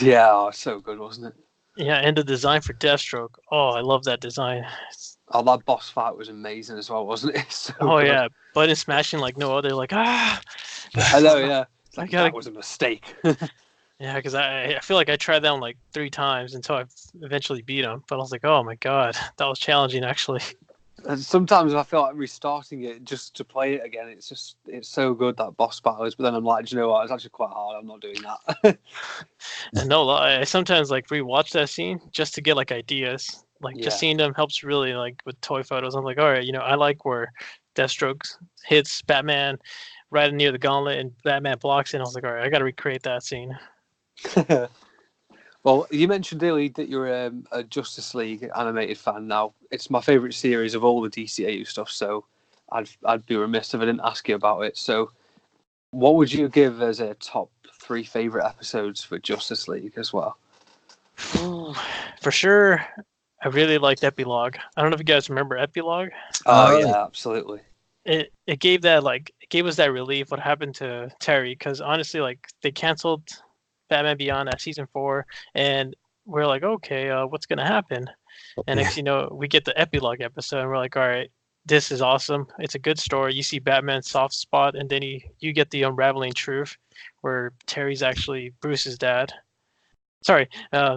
yeah, oh, so good, wasn't it? Yeah, and the design for Deathstroke. Oh, I love that design. Oh, that boss fight was amazing as well, wasn't it? So oh good. yeah, button smashing like no other. Like I know, yeah. It's like, I gotta- that was a mistake. Yeah, because I feel like I tried that one like 3 times until I eventually beat him. But I was like, oh my god, that was challenging actually. And sometimes I feel like restarting it just to play it again. It's so good, that boss battle is. But then I'm like, do you know what? It's actually quite hard. I'm not doing that. And no lie, I sometimes like rewatch that scene just to get like ideas. Like Yeah. just seeing them helps really like with toy photos. I'm like, all right, I like where Deathstroke hits Batman right near the gauntlet and Batman blocks it. And I was like, all right, I got to recreate that scene. Well, you mentioned earlier that you're a Justice League animated fan now. It's my favourite series of all the DCAU stuff, so I'd be remiss if I didn't ask you about it. So, what would you give as a top 3 favourite episodes for Justice League as well? For sure, I really liked Epilogue. I don't know if you guys remember Epilogue. Oh yeah, absolutely. It gave us that relief what happened to Terry, because honestly, like they canceled Batman Beyond at season 4, and we're like, okay, what's gonna happen? And next, we get the epilogue episode, and we're like, all right, this is awesome. It's a good story. You see Batman's soft spot, and then you get the unraveling truth, where Terry's actually Bruce's dad. Sorry,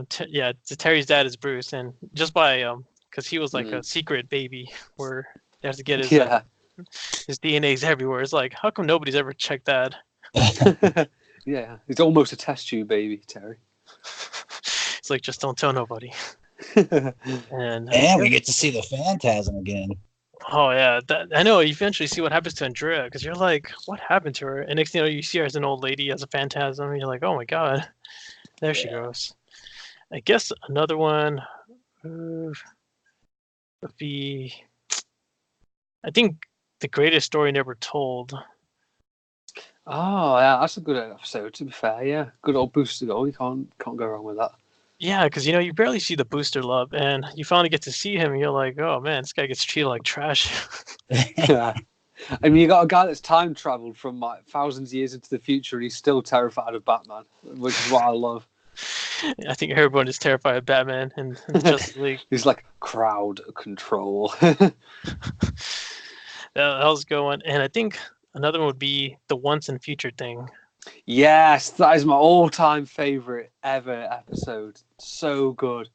Terry's dad is Bruce, and just by because he was like a secret baby, where they have to get his DNA's everywhere. It's like, how come nobody's ever checked that? Yeah, it's almost a test tube baby, Terry. It's like, just don't tell nobody. And we get to see the Phantasm again. Oh yeah, I know. You eventually see what happens to Andrea, because you're like, what happened to her? And next thing you know, you see her as an old lady, as a phantasm. And you're like, oh my god, there she goes. I guess another one would be, I think, The Greatest Story Never Told. Oh yeah, that's a good episode. To be fair, yeah, good old Booster Gold. You can't go wrong with that. Yeah, because you barely see the Booster love, and you finally get to see him, and you're like, oh man, this guy gets treated like trash. Yeah, I mean, you got a guy that's time traveled from like thousands of years into the future, and he's still terrified of Batman, which is what I love. I think everyone is terrified of Batman and Justice League. He's like crowd control. That was a good one, and I think another one would be the Once and Future thing. Yes, that is my all-time favorite ever episode. So good.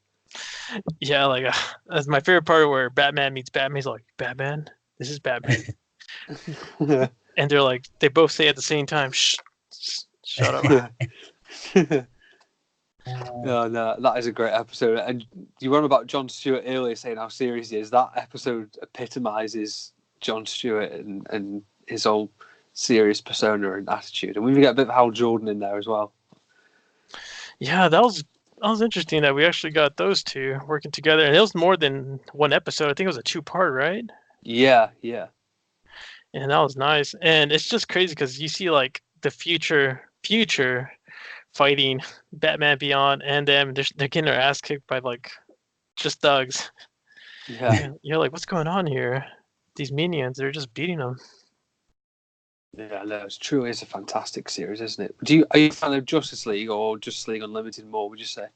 Yeah, like that's my favorite part where Batman meets Batman. He's like, Batman, this is Batman. And they're like, they both say at the same time, shh, shut up. No, that is a great episode. And you were on about Jon Stewart earlier, saying how serious he is. That episode epitomizes Jon Stewart and his whole serious persona and attitude. And we even get a bit of Hal Jordan in there as well. Yeah, that was interesting that we actually got those two working together. And it was more than one episode. I think it was a 2-part, right? Yeah. And that was nice. And it's just crazy because you see like the future fighting Batman Beyond, and them they're getting their ass kicked by like just thugs. Yeah. You're like, what's going on here? These minions, they're just beating them. Yeah, no, it's truly is a fantastic series, isn't it? Are you a fan of Justice League or Justice League Unlimited more, would you say?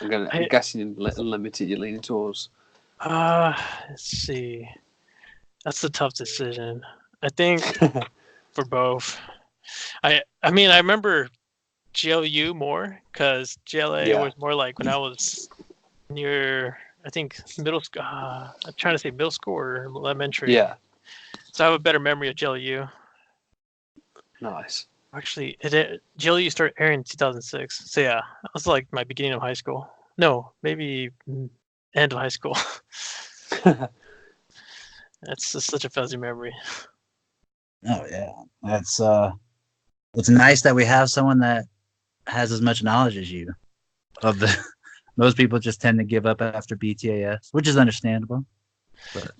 I'm guessing Unlimited you're leaning towards. Let's see. That's a tough decision. I think for both. I mean, I remember GLU more, because GLA was more like when I was near, I think, middle school. I'm trying to say middle school or elementary. Yeah. So I have a better memory of GLU. Nice. Actually, GLU started airing in 2006. So yeah, that was like my beginning of high school. No, maybe end of high school. That's just such a fuzzy memory. Oh yeah, that's it's nice that we have someone that has as much knowledge as you. Most people just tend to give up after BTAS, which is understandable. But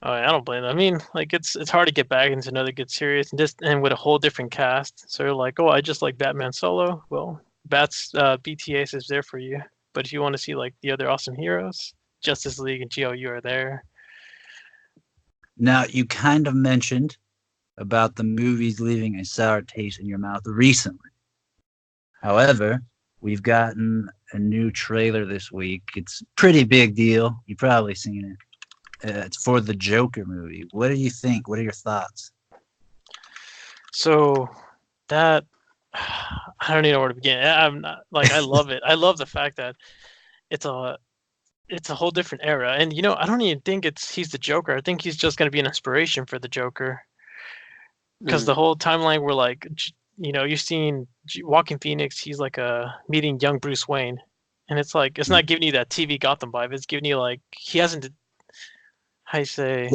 Oh, I don't blame them. I mean, like it's hard to get back into another good series and with a whole different cast. So you're like, oh, I just like Batman solo. Well, BTS is there for you. But if you want to see like the other awesome heroes, Justice League and GLU are there. Now, you kind of mentioned about the movies leaving a sour taste in your mouth recently. However, we've gotten a new trailer this week. It's a pretty big deal. You've probably seen it. It's for the Joker movie. What do you think? What are your thoughts? So that I don't even know where to begin. I'm not like I love it. I love the fact that it's a whole different era. And I don't even think he's the Joker. I think he's just going to be an inspiration for the Joker. Because the whole timeline we're like, you're seeing Walking Phoenix, he's like meeting young Bruce Wayne. And it's like it's not giving you that TV Gotham vibe. It's giving you like he hasn't how you say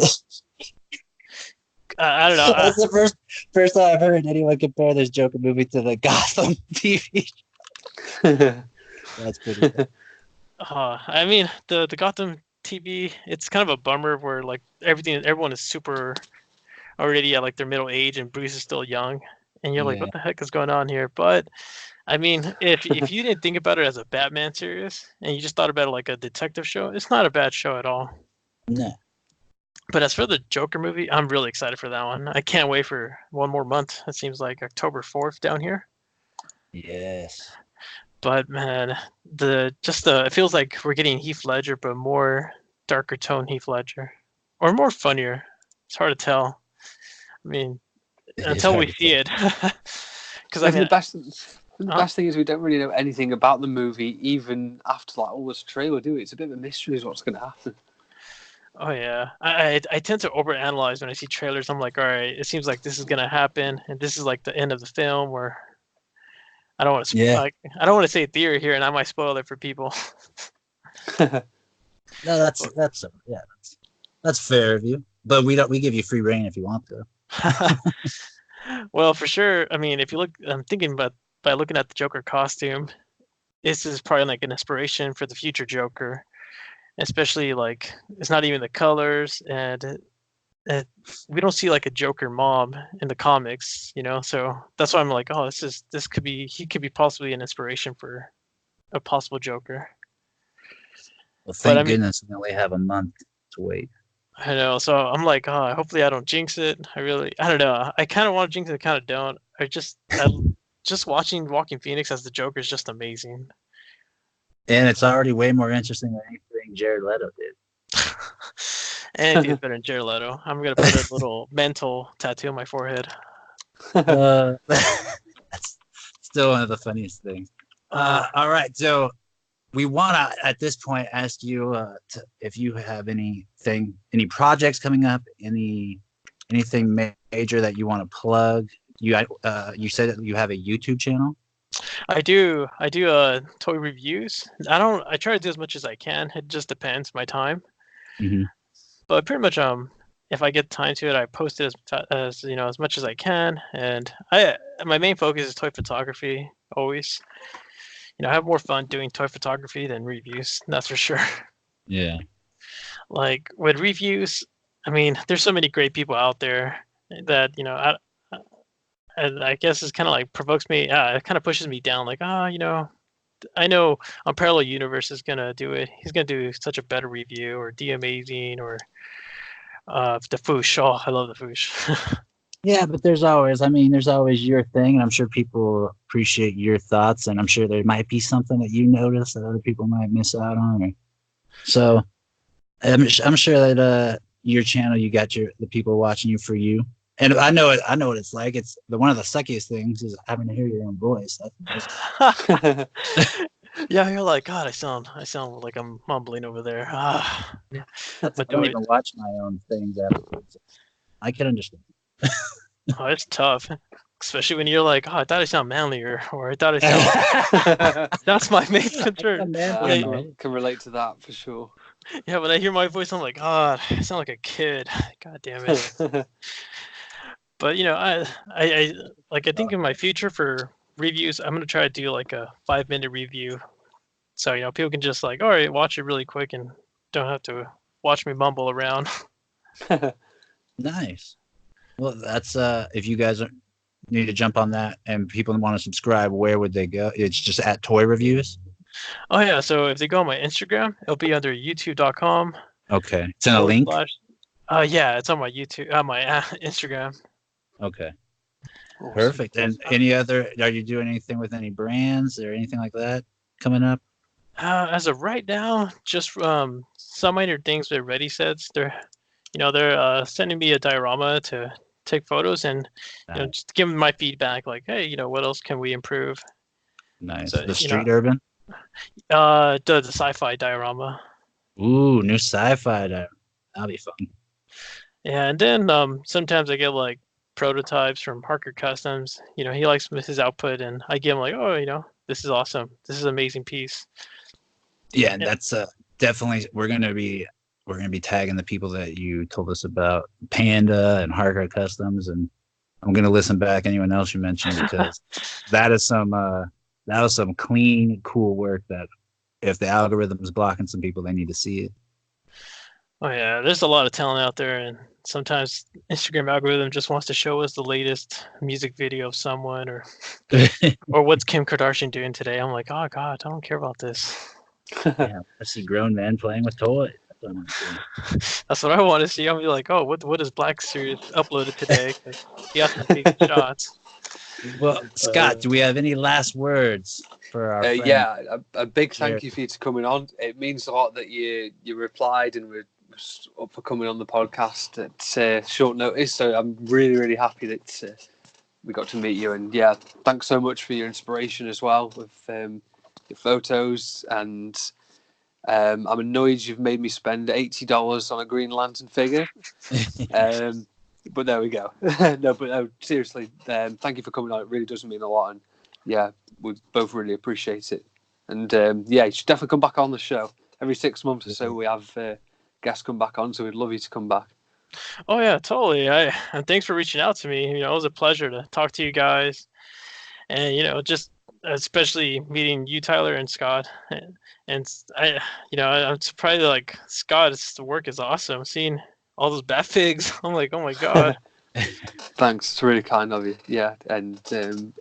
I don't know. That's the first time I've heard anyone compare this Joker movie to the Gotham TV. That's pretty cool. I mean, the Gotham TV, it's kind of a bummer where like everyone is super already at like their middle age and Bruce is still young, and you're like, what the heck is going on here? But I mean, if you didn't think about it as a Batman series and you just thought about it like a detective show, it's not a bad show at all. No. But as for the Joker movie, I'm really excited for that one. I can't wait for one more month. It seems like October 4th down here. Yes. But man, it feels like we're getting Heath Ledger, but more darker tone Heath Ledger, or more funnier. It's hard to tell. I mean, until we see it, because the best thing is we don't really know anything about the movie, even after like all this trailer. Do we? It's a bit of a mystery as what's going to happen. Oh yeah, I tend to overanalyze when I see trailers. I'm like, all right, it seems like this is going to happen, and this is like the end of the film, or I don't want to. I don't want to say theory here, and I might spoil it for people. No, that's fair of you. But we give you free reign if you want to. Well, for sure. I mean, if you look, I'm thinking about by looking at the Joker costume, this is probably like an inspiration for the future Joker, especially like it's not even the colors, and we don't see like a Joker mom in the comics, So that's why I'm like, oh, he could be possibly an inspiration for a possible Joker. Well, thank goodness we only have a month to wait. I know, so I'm like, oh, hopefully I don't jinx it. I don't know. I kind of want to jinx it, I kind of don't. Just watching Walking Phoenix as the Joker is just amazing. And it's already way more interesting than anything Jared Leto did. Anything's better than Jared Leto. I'm gonna put a little mental tattoo on my forehead. That's still one of the funniest things. All right, so we want to at this point ask you if you have any projects coming up, anything major that you want to plug. You said that you have a YouTube channel. I do toy reviews. I try to do as much as I can. It just depends my time. Mm-hmm. But pretty much if I get time to it, I post it as much as I can. And my main focus is toy photography always. I have more fun doing toy photography than reviews. That's for sure. Yeah. Like with reviews, I mean, there's so many great people out there that I guess it's kind of like provokes me. It kind of pushes me down. Like, I know Parallel Universe is gonna do it. He's gonna do such a better review, or The Amazing, or the Foosh. Oh, I love the Foosh. Yeah, but there's always your thing, and I'm sure people appreciate your thoughts, and I'm sure there might be something that you notice that other people might miss out on. So I'm sure that your channel, you got the people watching you for you. And I know what it's like. It's one of the suckiest things is having to hear your own voice. Yeah, you're like, God, I sound like I'm mumbling over there. I don't even watch my own things afterwards. I can understand. Oh, it's tough, especially when you're like, oh, I thought I sound manlier, or I thought I sound. That's my main concern. I can relate to that for sure. Yeah, when I hear my voice, I'm like, God, I sound like a kid. God damn it. But I think in my future for reviews, I'm gonna try to do like a 5-minute review, so people can just like, all right, watch it really quick and don't have to watch me mumble around. Nice. Well, that's if you guys need to jump on that and people want to subscribe, where would they go? It's just at Toy Reviews. Oh yeah, so if they go on my Instagram, it'll be under youtube.com. Okay, it's in a link. Yeah, it's on my YouTube, my Instagram. Okay, Awesome. perfect. And any other? Are you doing anything with any brands or anything like that coming up? As of right now, just some minor things with ready sets. They're sending me a diorama to take photos and Nice. just give them my feedback, like, hey, what else can we improve? Nice. So, The street urban. The sci-fi diorama. Ooh, new sci-fi. That'll be fun. Yeah, and then sometimes I get like prototypes from Harker Customs. He likes his output, and I give him like, oh, this is awesome. This is an amazing piece. Yeah, and that's definitely we're gonna be tagging the people that you told us about, Panda and Harker Customs, and I'm gonna listen back anyone else you mentioned because that was some clean, cool work that if the algorithm's blocking some people, they need to see it. Oh yeah, there's a lot of talent out there, and sometimes Instagram algorithm just wants to show us the latest music video of someone or what's Kim Kardashian doing today. I'm like, oh God, I don't care about this. Yeah, I see grown men playing with toys. That's what I want to see. I'll be like, oh, what is Black Series uploaded today? He has to take shots. Well, Scott, do we have any last words for our friend? Yeah, a big thank you for you to coming on. It means a lot that you replied and were up for coming on the podcast at short notice. So I'm really, really happy that we got to meet you. And yeah, thanks so much for your inspiration as well with your photos. And I'm annoyed you've made me spend $80 on a Green Lantern figure. But there we go. No, seriously, thank you for coming on. It really does mean a lot. And yeah, we both really appreciate it. And yeah, you should definitely come back on the show. Every 6 months or so, we have guests come back on. So we'd love you to come back. Oh yeah, totally. And thanks for reaching out to me. It was a pleasure to talk to you guys. And just especially meeting you, Tyler, and Scott. And I'm surprised like Scott's work is awesome. Seeing all those bat figs, I'm like, oh my God. Thanks, it's really kind of you. Yeah, and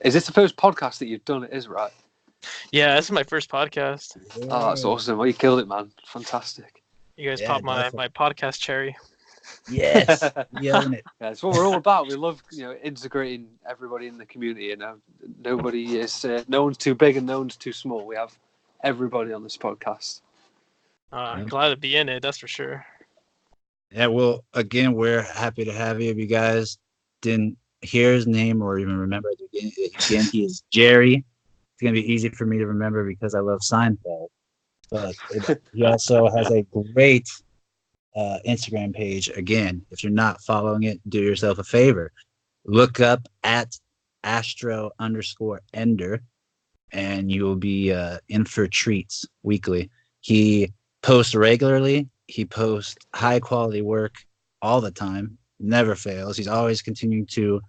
is this the first podcast that you've done? It is, right? Yeah, this is my first podcast. Oh, that's awesome. Well, you killed it, man. Fantastic. You guys popped my podcast cherry. Yes, yelling it. Yeah, it's what we're all about. We love integrating everybody in the community. Nobody is no one's too big and no one's too small. We have everybody on this podcast. Glad to be in it, that's for sure. Yeah, well, again, we're happy to have you. If you guys didn't hear his name or even remember at the beginning, again, he is Jerry. It's going to be easy for me to remember because I love Seinfeld. But he also has a great Instagram page. Again, if you're not following it, do yourself a favor. Look up at Astro_Ender, and you will be in for treats weekly. He posts regularly. He posts high quality work all the time, never fails. He's always continuing to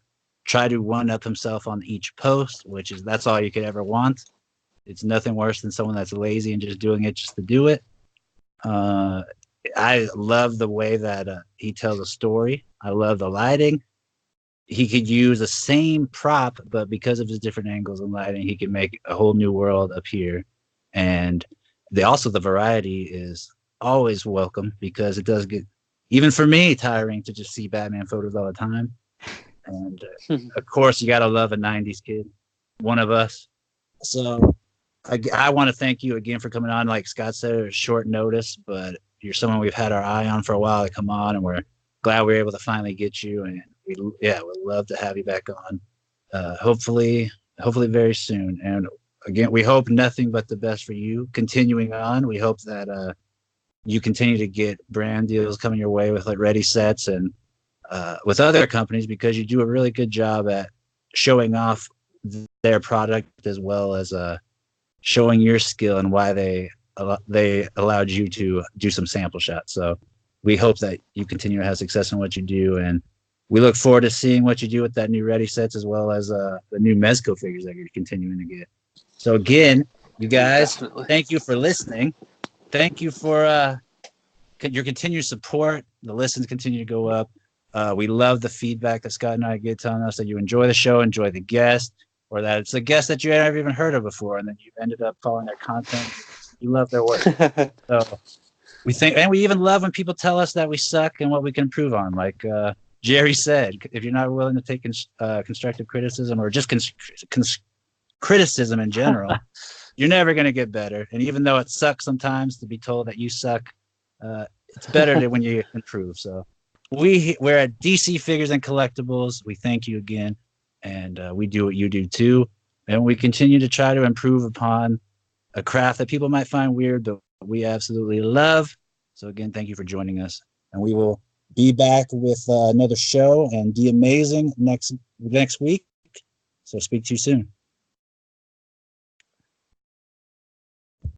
try to one up himself on each post, that's all you could ever want. It's nothing worse than someone that's lazy and just doing it just to do it. I love the way that he tells a story. I love the lighting. He could use the same prop, but because of his different angles and lighting, he can make a whole new world appear. And the variety is always welcome because it does get, even for me, tiring to just see Batman photos all the time. And of course, you got to love a 90s kid, one of us. So I want to thank you again for coming on. Like Scott said, it was short notice, but you're someone we've had our eye on for a while to come on, and we're glad we were able to finally get you. And we'd love to have you back on. Hopefully very soon. And again, we hope nothing but the best for you continuing on. We hope that you continue to get brand deals coming your way with like Ready Sets and with other companies, because you do a really good job at showing off their product as well as showing your skill and why they allowed you to do some sample shots. So we hope that you continue to have success in what you do, and we look forward to seeing what you do with that new Ready Sets as well as the new Mezco figures that you're continuing to get. So again, you guys, Thank you for listening. Thank you for your continued support. The listens continue to go up. We love the feedback that Scott and I get telling us that you enjoy the show, enjoy the guest, or that it's a guest that you never even heard of before, and then you've ended up following their content. You love their work. So we think, and we even love when people tell us that we suck and what we can improve on. Like Jerry said, if you're not willing to take constructive criticism or just criticism in general, you're never going to get better. And even though it sucks sometimes to be told that you suck, it's better when you improve. So we're at DC Figures and Collectibles. We thank you again, and we do what you do too. And we continue to try to improve upon a craft that people might find weird, but we absolutely love. So again, thank you for joining us. And we will be back with another show and be amazing next week. So speak to you soon.